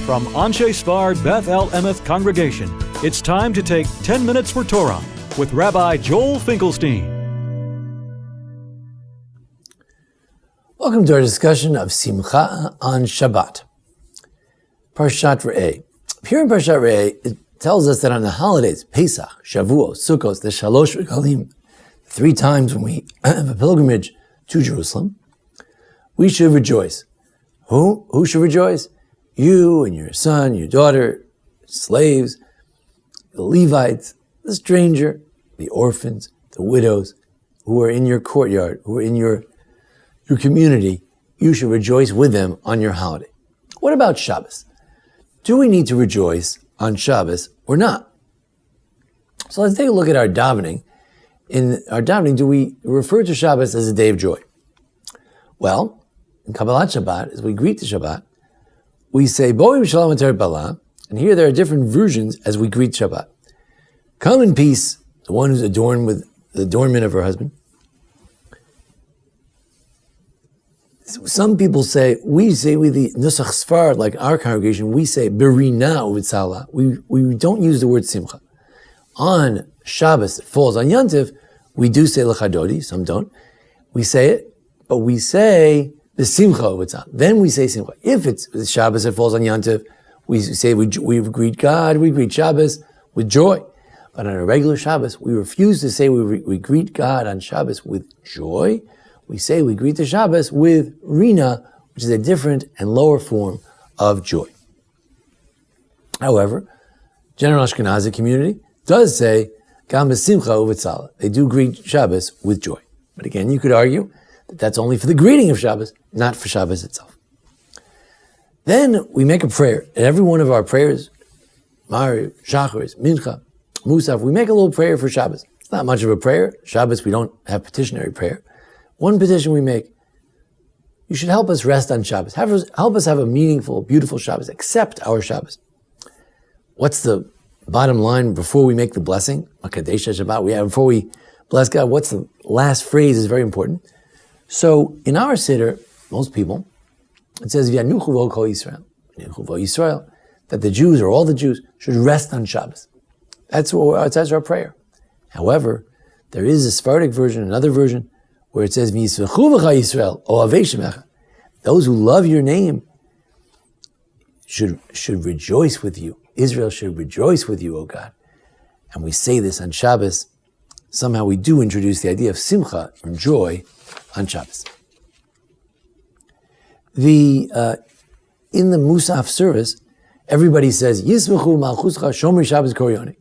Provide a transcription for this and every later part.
From Anshe Sfard Beth El Emeth Congregation, it's time to take 10 Minutes for Torah with Rabbi Joel Finkelstein. Welcome to our discussion of Simcha on Shabbat. Parshat Re'eh. Here in Parshat Re'eh, it tells us that on the holidays, Pesach, Shavuos, Sukkot, the Shalosh Regalim, 3 times when we have a pilgrimage to Jerusalem, we should rejoice. Who should rejoice? You and your son, your daughter, slaves, the Levites, the stranger, the orphans, the widows, who are in your courtyard, who are in your community. You should rejoice with them on your holiday. What about Shabbos? Do we need to rejoice on Shabbos or not? So let's take a look at our davening. In our davening, do we refer to Shabbos as a day of joy? Well, in Kabbalat Shabbat, as we greet the Shabbat, we say, Bo'im Shalom Ater Bala, and here there are different versions as we greet Shabbat. Come in peace, the one who's adorned with the adornment of her husband. Some people say, with the Nusach Sfard, like our congregation, we say, Berina Uvitzala. We don't use the word Simcha. On Shabbos, that falls on Yantiv, we do say L'chadodi, some don't. We say it, but we say the Simcha Uvitzala. Then we say Simcha. If it's Shabbos that falls on Yantiv, we say we greet God, we greet Shabbos with joy. But on a regular Shabbos, we refuse to say we greet God on Shabbos with joy. We say we greet the Shabbos with Rina, which is a different and lower form of joy. However, general Ashkenazi community does say Gam b'simcha uvitzala. They do greet Shabbos with joy. But again, you could argue that that's only for the greeting of Shabbos, not for Shabbos itself. Then we make a prayer. At every one of our prayers, Mariv, Shacharis, Mincha, Musaf, we make a little prayer for Shabbos. It's not much of a prayer. Shabbos, we don't have petitionary prayer. One petition we make: you should help us rest on Shabbos. Help us have a meaningful, beautiful Shabbos. Accept our Shabbos. What's the bottom line before we make the blessing? Makadesh Shabbat. Before we bless God, what's the last phrase is very important. So in our Siddur, most people, it says V'yanuchu v'ol kol Yisrael. V'yanuchu v'ol Yisrael, that the Jews, or all the Jews, should rest on Shabbos. That's our prayer. However, there is a Sephardic version, another version, where it says, V'yisvechu v'cha Yisrael, ohavei shemecha. Those who love your name should rejoice with you. Israel should rejoice with you, O God. And we say this on Shabbos. Somehow we do introduce the idea of simcha, or joy, on Shabbos. In the Musaf service, everybody says, Yismechu malchuscha shomer Shabbos koryoni.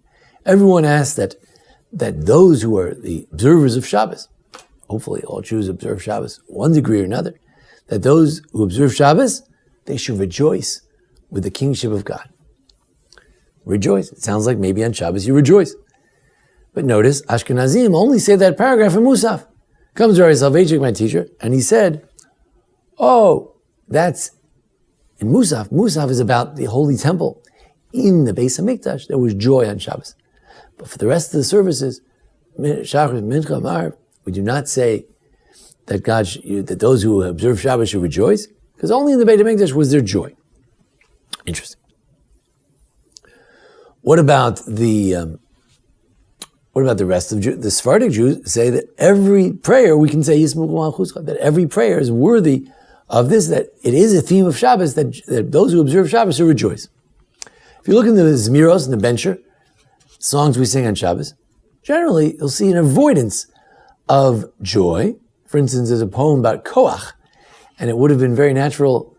Everyone asks that those who are the observers of Shabbos, hopefully all Jews observe Shabbos one degree or another, that those who observe Shabbos, they should rejoice with the kingship of God. Rejoice. It sounds like maybe on Shabbos you rejoice. But notice, Ashkenazim only say that paragraph in Musaf. Comes Rabbi Soloveitchik, my teacher, and he said, that's in Musaf. Musaf is about the Holy Temple. In the Beis HaMikdash, there was joy on Shabbos. But for the rest of the services, Shachar, Mincha, Mariv, we do not say that that those who observe Shabbos should rejoice, because only in the Beit HaMikdash was there joy. Interesting. What about the rest of the Sephardic Jews say that every prayer we can say Yismuchu malchuscha, that every prayer is worthy of this, that it is a theme of Shabbos, that those who observe Shabbos should rejoice. If you look in the Zmiros and the Bencher, songs we sing on Shabbos, generally you'll see an avoidance of joy. For instance, there's a poem about Koach, and it would have been very natural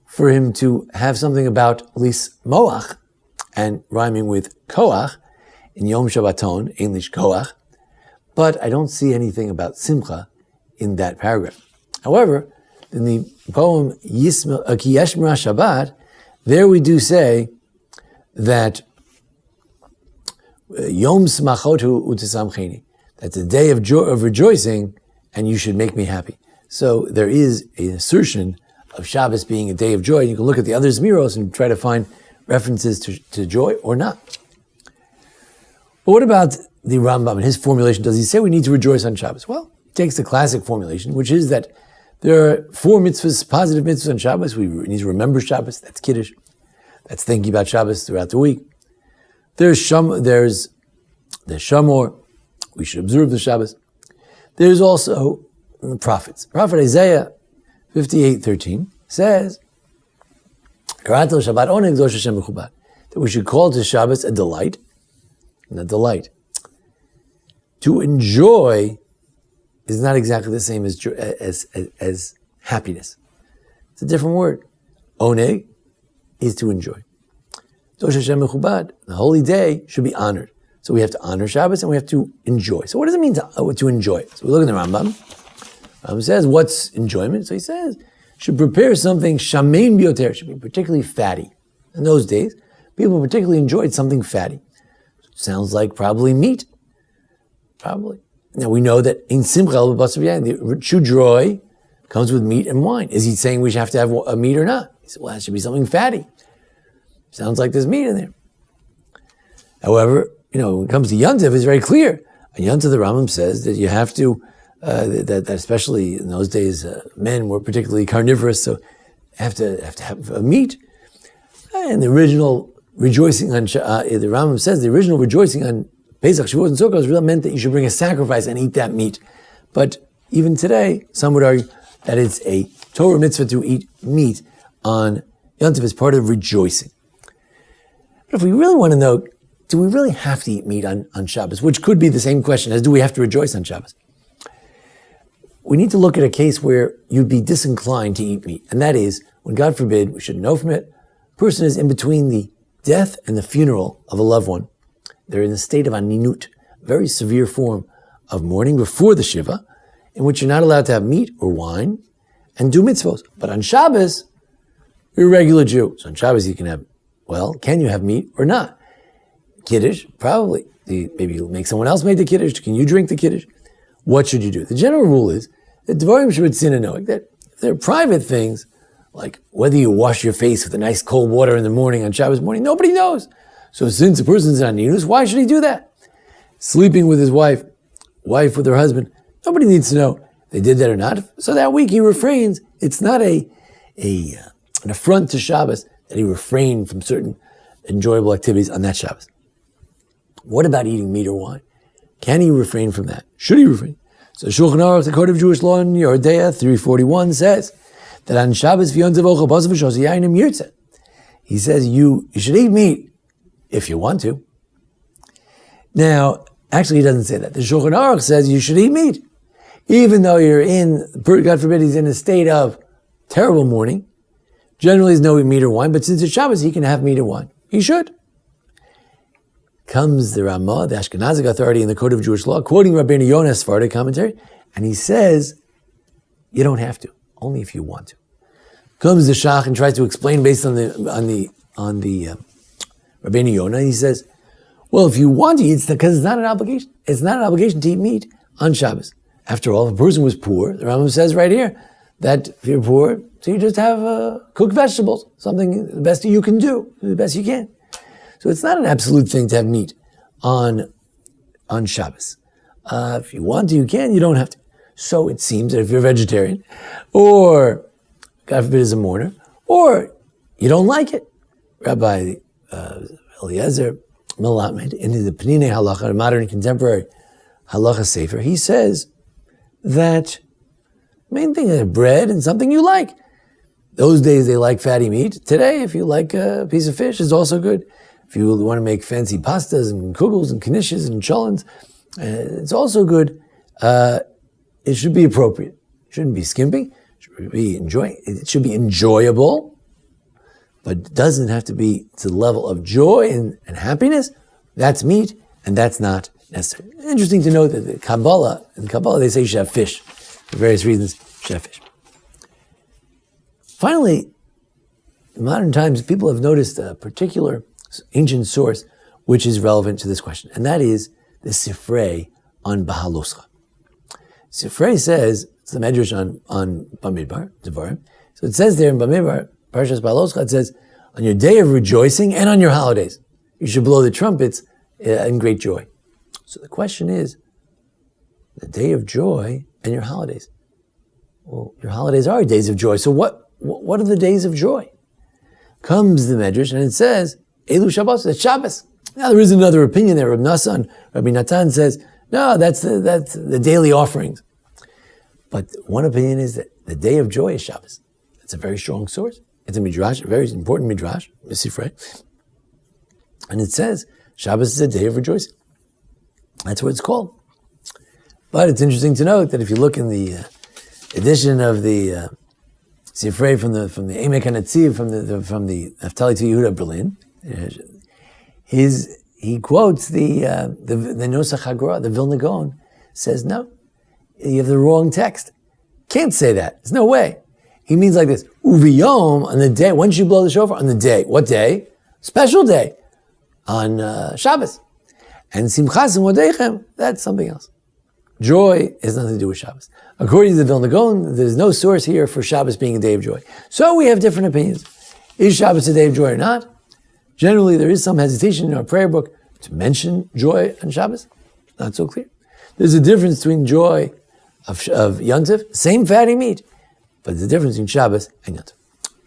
for him to have something about Lis Moach, and rhyming with Koach, in Yom Shabbaton, English Koach, but I don't see anything about Simcha in that paragraph. However, in the poem Ki Yeshmera Shabbat, there we do say that Yom Smachotu Utisamcheni, that's a day of joy, of rejoicing, and you should make me happy. So there is an assertion of Shabbos being a day of joy. You can look at the other Zmiros and try to find references to joy or not. But what about the Rambam and his formulation? Does he say we need to rejoice on Shabbos? Well, he takes the classic formulation, which is that there are 4 mitzvahs, positive mitzvahs on Shabbos. We need to remember Shabbos, that's Kiddush. That's thinking about Shabbos throughout the week. There's Shamor. We should observe the Shabbos. There's also the prophets. Prophet Isaiah 58:13 says, that we should call to Shabbos a delight, and a delight. To enjoy is not exactly the same as happiness. It's a different word. Oneg is to enjoy. Dosh Hashem mechubad, the holy day should be honored. So we have to honor Shabbos and we have to enjoy. So what does it mean to enjoy? So we look at the Rambam. Rambam says, what's enjoyment? So he says, should prepare something shamein bioter, should be particularly fatty. In those days, people particularly enjoyed something fatty. Sounds like probably meat. Probably. Now we know that in simcha the true joy comes with meat and wine. Is he saying we should have to have a meat or not? He said, well, that should be something fatty. Sounds like there's meat in there. However, when it comes to Yontif, it's very clear. On Yontif, the Rambam says that you have to, that especially in those days, men were particularly carnivorous, so have to have a meat. And the original rejoicing on, the Rambam says, the original rejoicing on Pesach, Shavuot, and Sukkot really meant that you should bring a sacrifice and eat that meat. But even today, some would argue that it's a Torah mitzvah to eat meat on Yontif as part of rejoicing. But if we really want to know, do we really have to eat meat on Shabbos? Which could be the same question as do we have to rejoice on Shabbos? We need to look at a case where you'd be disinclined to eat meat. And that is, when God forbid, we should know from it, a person is in between the death and the funeral of a loved one. They're in a state of aninut, a very severe form of mourning before the Shiva, in which you're not allowed to have meat or wine and do mitzvos. But on Shabbos, you're a regular Jew. So on Shabbos you can have, can you have meat or not? Kiddush, probably. Maybe you'll make someone else make the Kiddush. Can you drink the Kiddush? What should you do? The general rule is that Dvarim Shabbat knowing that if they're private things, like whether you wash your face with a nice cold water in the morning on Shabbos morning, nobody knows. So since a person's on Ninus, why should he do that? Sleeping with his wife with her husband, nobody needs to know if they did that or not. So that week he refrains. It's not an affront to Shabbos that he refrained from certain enjoyable activities on that Shabbos. What about eating meat or wine? Can he refrain from that? Should he refrain? So Shulchan Aruch, the Code of Jewish Law in Yordea 341 says that on Shabbos he says you should eat meat if you want to. Now, actually he doesn't say that. The Shulchan Aruch says you should eat meat. Even though you're God forbid, he's in a state of terrible mourning. Generally, there's no meat or wine, but since it's Shabbos, he can have meat and wine. He should. Comes the Ramah, the Ashkenazic authority in the Code of Jewish Law, quoting Rabbeinu Yonah's Sephardic commentary, and he says, you don't have to, only if you want to. Comes the Shach and tries to explain based on the Rabbeinu Yonah, he says, well, if you want to eat, because it's not an obligation. It's not an obligation to eat meat on Shabbos. After all, if a person was poor, the Rambam says right here, that if you're poor, so you just have cooked vegetables, something the best you can do, the best you can. So it's not an absolute thing to have meat on Shabbos. If you want to, you can. You don't have to. So it seems that if you're a vegetarian, or God forbid is a mourner, or you don't like it, Rabbi Eliezer Melamed, in the Penine Halacha, a modern contemporary Halacha Sefer, he says that the main thing is bread and something you like. Those days they like fatty meat. Today, if you like a piece of fish, it's also good. If you want to make fancy pastas and kugels and knishes and cholents, it's also good. It should be appropriate. It shouldn't be skimping. It should be enjoyable, but it doesn't have to be to the level of joy and happiness. That's meat, and that's not necessary. Interesting to note that in Kabbalah they say you should have fish. For various reasons, you should have fish. Finally, in modern times, people have noticed a particular ancient source which is relevant to this question, and that is the Sifrei on Bahaloscha. Sifrei says, it's the Medrash on Bamidbar, Devarim. So it says there in Bamidbar, Parshas Bahaloscha, it says, on your day of rejoicing and on your holidays, you should blow the trumpets in great joy. So the question is, the day of joy and your holidays. Well, your holidays are days of joy. So what are the days of joy? comes the Medrash and it says, Elu Shabbos, it's Shabbos. Now there is another opinion there. Rabbi Natan says, no, that's the daily offerings. But one opinion is that the day of joy is Shabbos. It's a very strong source. It's a midrash, a very important midrash, Misifrei. And it says, Shabbos is a day of rejoicing. That's what it's called. But it's interesting to note that if you look in the edition of the Sifrei from the Emek HaNetziv, from the Naftali to Yehuda Berlin, he quotes the Nosach HaGra, the Vilna Gaon, says, no, you have the wrong text. Can't say that. There's no way. He means like this, Uviyom, on the day, when should you blow the shofar? On the day. What day? Special day. On Shabbos. And Simchas Modechem, that's something else. Joy has nothing to do with Shabbos. According to the Vilna Gaon, there's no source here for Shabbos being a day of joy. So we have different opinions. Is Shabbos a day of joy or not? Generally, there is some hesitation in our prayer book to mention joy on Shabbos. Not so clear. There's a difference between joy of Yontif, same fatty meat, but there's a difference between Shabbos and Yontif.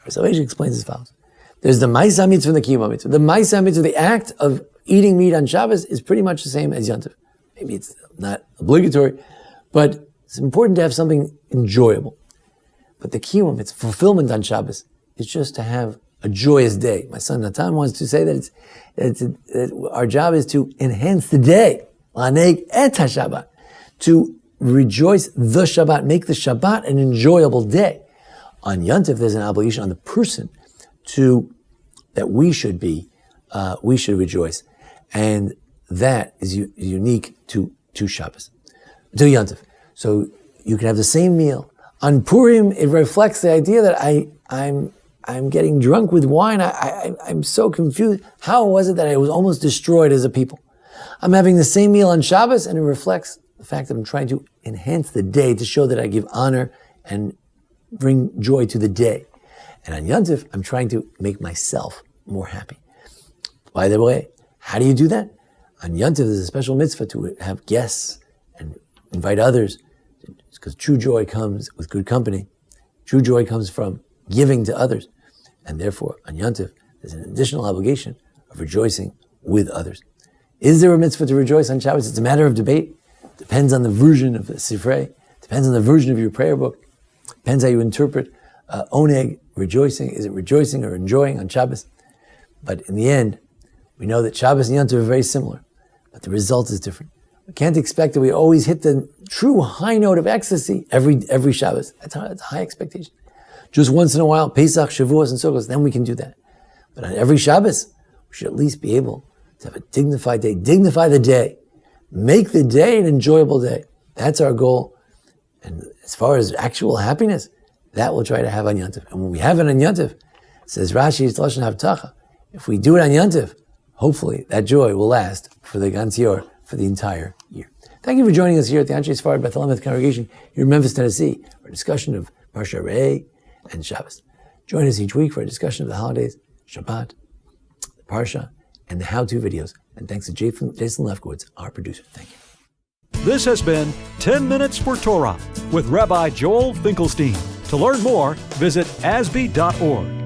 Salvation explains as follows. There's the Ma'aseh mitzvah and the Kiyum mitzvah. The Ma'aseh mitzvah, the act of eating meat on Shabbos, is pretty much the same as Yontif. Maybe it's not obligatory, but it's important to have something enjoyable. But the Kiyum, its fulfillment on Shabbos, is just to have a joyous day. My son Natan wants to say that our job is to enhance the day, l'aneg et HaShabbat, to rejoice the Shabbat, make the Shabbat an enjoyable day. On Yontif, there's an obligation on the person that we should rejoice, and that is unique to Shabbos, to Yontif. So you can have the same meal. On Purim, it reflects the idea that I'm getting drunk with wine. I'm so confused. How was it that I was almost destroyed as a people? I'm having the same meal on Shabbos, and it reflects the fact that I'm trying to enhance the day to show that I give honor and bring joy to the day. And on Yontif, I'm trying to make myself more happy. By the way, how do you do that? On Yontif, there's a special mitzvah to have guests and invite others, because true joy comes with good company. True joy comes from giving to others. And therefore, on Yontif, there's an additional obligation of rejoicing with others. Is there a mitzvah to rejoice on Shabbos? It's a matter of debate. Depends on the version of the Sifrei. Depends on the version of your prayer book. Depends how you interpret oneg, rejoicing. Is it rejoicing or enjoying on Shabbos? But in the end, we know that Shabbos and Yontif are very similar, but the result is different. We can't expect that we always hit the true high note of ecstasy every Shabbos. That's a high expectation. Just once in a while, Pesach, Shavuos, and so on, then we can do that. But on every Shabbos, we should at least be able to have a dignified day. Dignify the day. Make the day an enjoyable day. That's our goal. And as far as actual happiness, that we'll try to have on Yontif. And when we have it on Yontif, says Rashi, it's Lashon Havtacha. If we do it on Yontif, hopefully that joy will last for the Ganzior for the entire year. Thank you for joining us here at the Anshe Sfarad Beth El Congregation here in Memphis, Tennessee, for a discussion of Parsha Re'eh and Shabbos. Join us each week for a discussion of the holidays, Shabbat, the Parsha, and the how-to videos. And thanks to Jason Lefkowitz, our producer. Thank you. This has been 10 Minutes for Torah with Rabbi Joel Finkelstein. To learn more, visit asb.org.